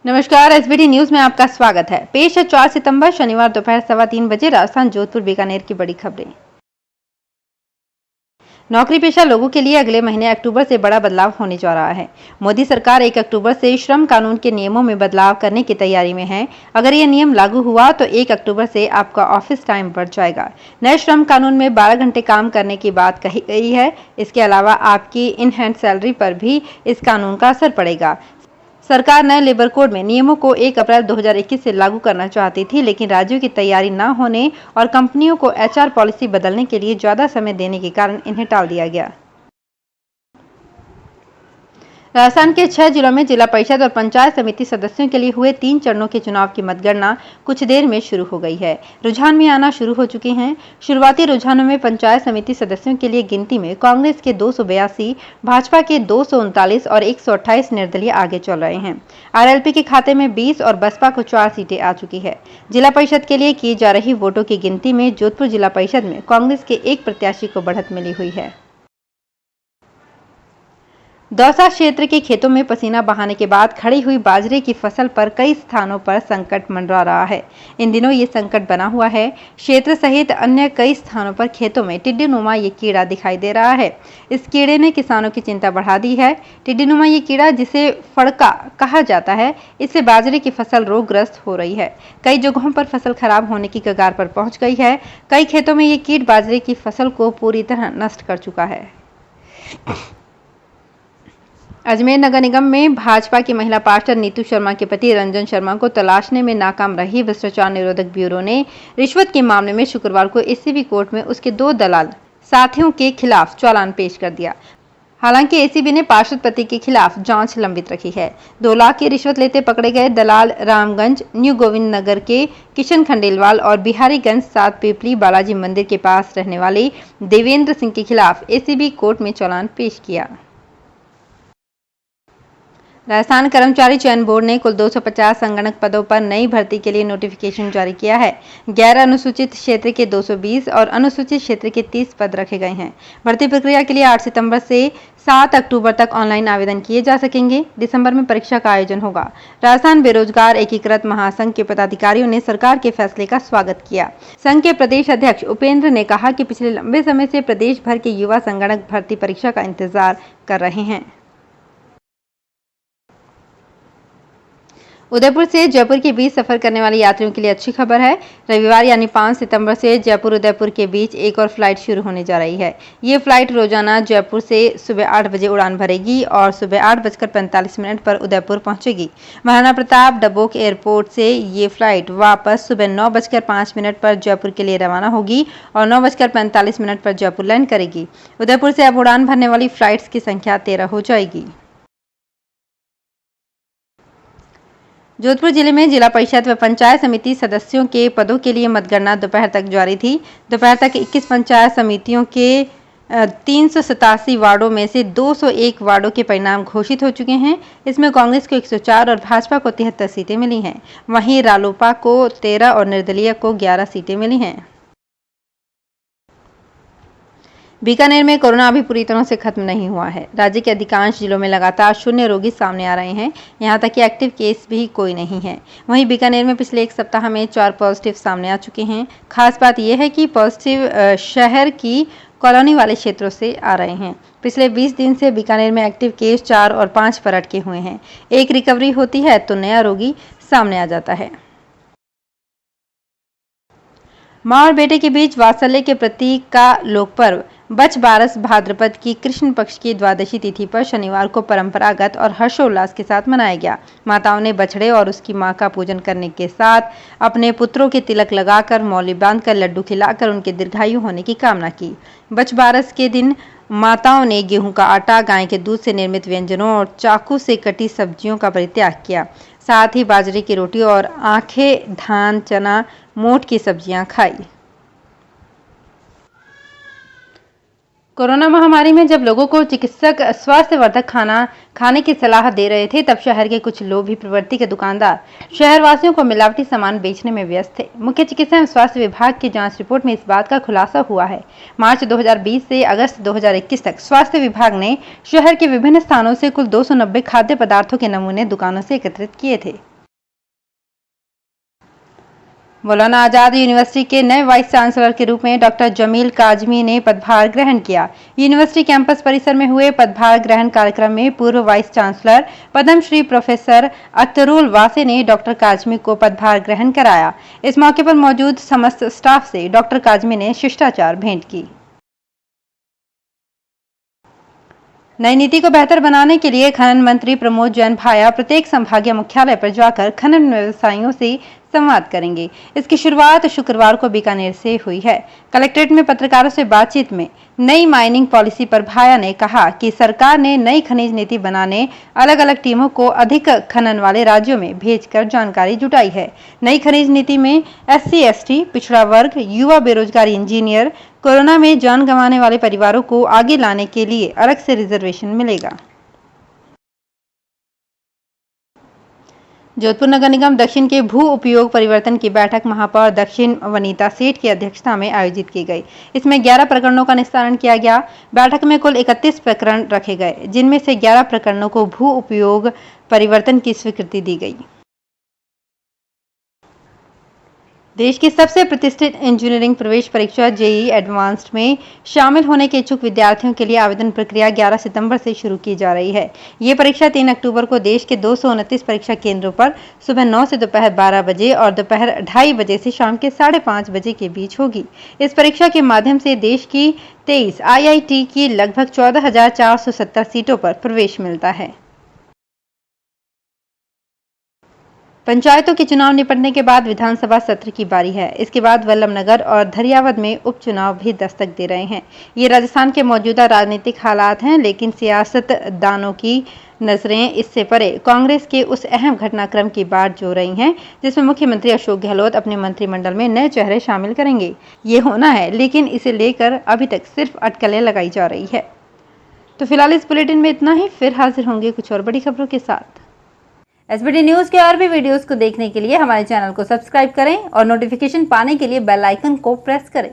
नमस्कार, SBT news में आपका स्वागत है। पेश है 4 सितंबर शनिवार दोपहर 3:15 बजे राजस्थान जोधपुर बीकानेर की बड़ी खबरें। नौकरी पेशा लोगों के लिए अगले महीने अक्टूबर से बड़ा बदलाव होने जा रहा है। मोदी सरकार 1 अक्टूबर से श्रम कानून के नियमों में बदलाव करने की तैयारी में है। अगर ये नियम लागू हुआ तो 1 अक्टूबर से आपका ऑफिस टाइम बढ़ जाएगा। नए श्रम कानून में 12 घंटे काम करने की बात कही गई है। इसके अलावा आपकी इन हैंड सैलरी पर भी इस कानून का असर पड़ेगा। सरकार नए लेबर कोड में नियमों को 1 अप्रैल 2021 से लागू करना चाहती थी, लेकिन राज्यों की तैयारी न होने और कंपनियों को एचआर पॉलिसी बदलने के लिए ज्यादा समय देने के कारण इन्हें टाल दिया गया। राजस्थान के 6 जिलों में जिला परिषद और पंचायत समिति सदस्यों के लिए हुए 3 चरणों के चुनाव की मतगणना कुछ देर में शुरू हो गई है। रुझान में आना शुरू हो चुके हैं। शुरुआती रुझानों में पंचायत समिति सदस्यों के लिए गिनती में कांग्रेस के 282, भाजपा के 239 और 128 निर्दलीय आगे चल रहे हैं। आरएलपी के खाते में 20 और बसपा को 4 सीटें आ चुकी है। जिला परिषद के लिए की जा रही वोटों की गिनती में जोधपुर जिला परिषद में कांग्रेस के एक प्रत्याशी को बढ़त मिली हुई है। दौसा क्षेत्र के खेतों में पसीना बहाने के बाद खड़ी हुई बाजरे की फसल पर कई स्थानों पर संकट मंडरा रहा है। इन दिनों ये संकट बना हुआ है। क्षेत्र सहित अन्य कई स्थानों पर खेतों में टिड्डीनुमा ये कीड़ा दिखाई दे रहा है। इस कीड़े ने किसानों की चिंता बढ़ा दी है। टिड्डीनुमा ये कीड़ा, जिसे फड़का कहा जाता है, इससे बाजरे की फसल रोगग्रस्त हो रही है। कई जगहों पर फसल खराब होने की कगार पर पहुंच गई है। कई खेतों में ये कीट बाजरे की फसल को पूरी तरह नष्ट कर चुका है। अजमेर नगर निगम में भाजपा की महिला पार्षद नीतू शर्मा के पति रंजन शर्मा को तलाशने में नाकाम रही भ्रष्टाचार निरोधक ब्यूरो ने रिश्वत के मामले में शुक्रवार को एसीबी कोर्ट में उसके 2 दलाल साथियों के खिलाफ चालान पेश कर दिया। हालांकि एसीबी ने पार्षद पति के खिलाफ जांच लंबित रखी है। 2 लाख की रिश्वत लेते पकड़े गए दलाल रामगंज, न्यू गोविंद नगर के किशन खंडेलवाल और बिहारीगंज 7 पीपली बालाजी मंदिर के पास रहने वाले देवेंद्र सिंह के खिलाफ एसीबी कोर्ट में चालान पेश किया। राजस्थान कर्मचारी चयन बोर्ड ने कुल 250 संगणक पदों पर नई भर्ती के लिए नोटिफिकेशन जारी किया है। गैर अनुसूचित क्षेत्र के 220 और अनुसूचित क्षेत्र के 30 पद रखे गए हैं। भर्ती प्रक्रिया के लिए 8 सितंबर से 7 अक्टूबर तक ऑनलाइन आवेदन किए जा सकेंगे। दिसंबर में परीक्षा का आयोजन होगा। राजस्थान बेरोजगार एकीकृत महासंघ के पदाधिकारियों ने सरकार के फैसले का स्वागत किया। संघ के प्रदेश अध्यक्ष उपेंद्र ने कहा कि पिछले लंबे समय से प्रदेश भर के युवा संगणक भर्ती परीक्षा का इंतजार कर रहे हैं। उदयपुर से जयपुर के बीच सफर करने वाले यात्रियों के लिए अच्छी खबर है। रविवार यानी 5 सितंबर से जयपुर उदयपुर के बीच एक और फ्लाइट शुरू होने जा रही है। ये फ्लाइट रोजाना जयपुर से सुबह 8 बजे उड़ान भरेगी और सुबह 8:45 पर उदयपुर पहुंचेगी। महाराणा प्रताप डबोक एयरपोर्ट से ये फ्लाइट वापस सुबह 9:05 पर जयपुर के लिए रवाना होगी और 9:45 पर जयपुर लैंड करेगी। उदयपुर से अब उड़ान भरने वाली फ्लाइट्स की संख्या 13 हो जाएगी। जोधपुर जिले में जिला परिषद व पंचायत समिति सदस्यों के पदों के लिए मतगणना दोपहर तक जारी थी। दोपहर तक 21 पंचायत समितियों के 387 वार्डों में से 201 वार्डों के परिणाम घोषित हो चुके हैं। इसमें कांग्रेस को 104 और भाजपा को 73 सीटें मिली हैं। वहीं रालोपा को 13 और निर्दलीय को 11 सीटें मिली हैं। बीकानेर में कोरोना अभी पूरी तरह से खत्म नहीं हुआ है। राज्य के अधिकांश जिलों में लगातार 0 रोगी सामने आ रहे हैं। यहां तक कि एक्टिव केस भी कोई नहीं है। वहीं बीकानेर में पिछले 1 सप्ताह में 4 पॉजिटिव सामने आ चुके हैं। खास बात यह है कि पॉजिटिव शहर की कॉलोनी वाले क्षेत्रों से आ रहे हैं। पिछले 20 दिन से बीकानेर में एक्टिव केस 4 और 5 पर अटके हुए हैं। एक रिकवरी होती है तो नया रोगी सामने आ जाता है। मां और बेटे के बीच वात्सल्य के प्रतीक का लोक पर्व बछ बारस भाद्रपद की कृष्ण पक्ष की द्वादशी तिथि पर शनिवार को परंपरागत और हर्षोल्लास के साथ मनाया गया। माताओं ने बछड़े और उसकी मां का पूजन करने के साथ अपने पुत्रों के तिलक लगाकर, मौली बांधकर, लड्डू खिलाकर उनके दीर्घायु होने की कामना की। बछ बारस के दिन माताओं ने गेहूं का आटा, गाय के दूध से निर्मित व्यंजनों और चाकू से कटी सब्जियों का परित्याग किया। साथ ही बाजरे की रोटी और आंखें, धान, चना, मोठ की सब्जियां खाई। कोरोना महामारी में जब लोगों को चिकित्सक स्वास्थ्यवर्धक खाना खाने की सलाह दे रहे थे, तब शहर के कुछ लोभी प्रवृत्ति के दुकानदार शहरवासियों को मिलावटी सामान बेचने में व्यस्त थे। मुख्य चिकित्सा एवं स्वास्थ्य विभाग की जांच रिपोर्ट में इस बात का खुलासा हुआ है। मार्च 2020 से अगस्त 2021 तक स्वास्थ्य विभाग ने शहर के विभिन्न स्थानों से कुल 290 खाद्य पदार्थों के नमूने दुकानों से एकत्रित किए थे। मौलाना आजाद यूनिवर्सिटी के नए वाइस चांसलर के रूप में डॉक्टर जमील काजमी ने पदभार ग्रहण किया। यूनिवर्सिटी कैंपस परिसर में हुए पदभार ग्रहण कार्यक्रम में पूर्व vice chancellor Padmashri professor Akhtarul Wasey ने डॉक्टर काजमी को पदभार ग्रहण कराया। इस मौके पर मौजूद समस्त स्टाफ से डॉक्टर काजमी ने शिष्टाचार भेंट की। नई नीति को बेहतर बनाने के लिए खनन मंत्री प्रमोद जैन भाया प्रत्येक संभागीय मुख्यालय पर जाकर खनन व्यवसायियों से संवाद करेंगे। इसकी शुरुआत शुक्रवार को बीकानेर से हुई है। कलेक्ट्रेट में पत्रकारों से बातचीत में नई माइनिंग पॉलिसी पर भाया ने कहा कि सरकार ने नई खनिज नीति बनाने अलग अलग टीमों को अधिक खनन वाले राज्यों में भेजकर जानकारी जुटाई है। नई खनिज नीति में SC ST, पिछड़ा वर्ग, युवा, बेरोजगार इंजीनियर, कोरोना में जान गंवाने वाले परिवारों को आगे लाने के लिए अलग से रिजर्वेशन मिलेगा। जोधपुर नगर निगम दक्षिण के भू उपयोग परिवर्तन की बैठक महापौर दक्षिण वनीता सेठ की अध्यक्षता में आयोजित की गई। इसमें 11 प्रकरणों का निस्तारण किया गया। बैठक में कुल 31 प्रकरण रखे गए, जिनमें से 11 प्रकरणों को भू उपयोग परिवर्तन की स्वीकृति दी गई। देश की सबसे प्रतिष्ठित इंजीनियरिंग प्रवेश परीक्षा JEE एडवांस्ड में शामिल होने के इच्छुक विद्यार्थियों के लिए आवेदन प्रक्रिया 11 सितंबर से शुरू की जा रही है। ये परीक्षा 3 अक्टूबर को देश के 229 परीक्षा केंद्रों पर सुबह 9 से दोपहर 12 बजे और दोपहर 2:30 बजे से शाम के 5:30 बजे के बीच होगी। इस परीक्षा के माध्यम से देश की 23 IIT की लगभग 14,470 सीटों पर प्रवेश मिलता है। पंचायतों के चुनाव निपटने के बाद विधानसभा सत्र की बारी है। इसके बाद वल्लभनगर और धरियावद में उपचुनाव भी दस्तक दे रहे हैं। ये राजस्थान के मौजूदा राजनीतिक हालात हैं, लेकिन सियासतदानों की नजरें इससे परे कांग्रेस के उस अहम घटनाक्रम की बाट जो रही हैं, जिसमें मुख्यमंत्री अशोक गहलोत अपने मंत्रिमंडल में नए चेहरे शामिल करेंगे। ये होना है, लेकिन इसे लेकर अभी तक सिर्फ अटकलें लगाई जा रही है। तो फिलहाल इस बुलेटिन में इतना ही। फिर हाजिर होंगे कुछ और बड़ी खबरों के साथ। SBT न्यूज के और भी वीडियोस को देखने के लिए हमारे चैनल को सब्सक्राइब करें और नोटिफिकेशन पाने के लिए बेल आइकन को प्रेस करें।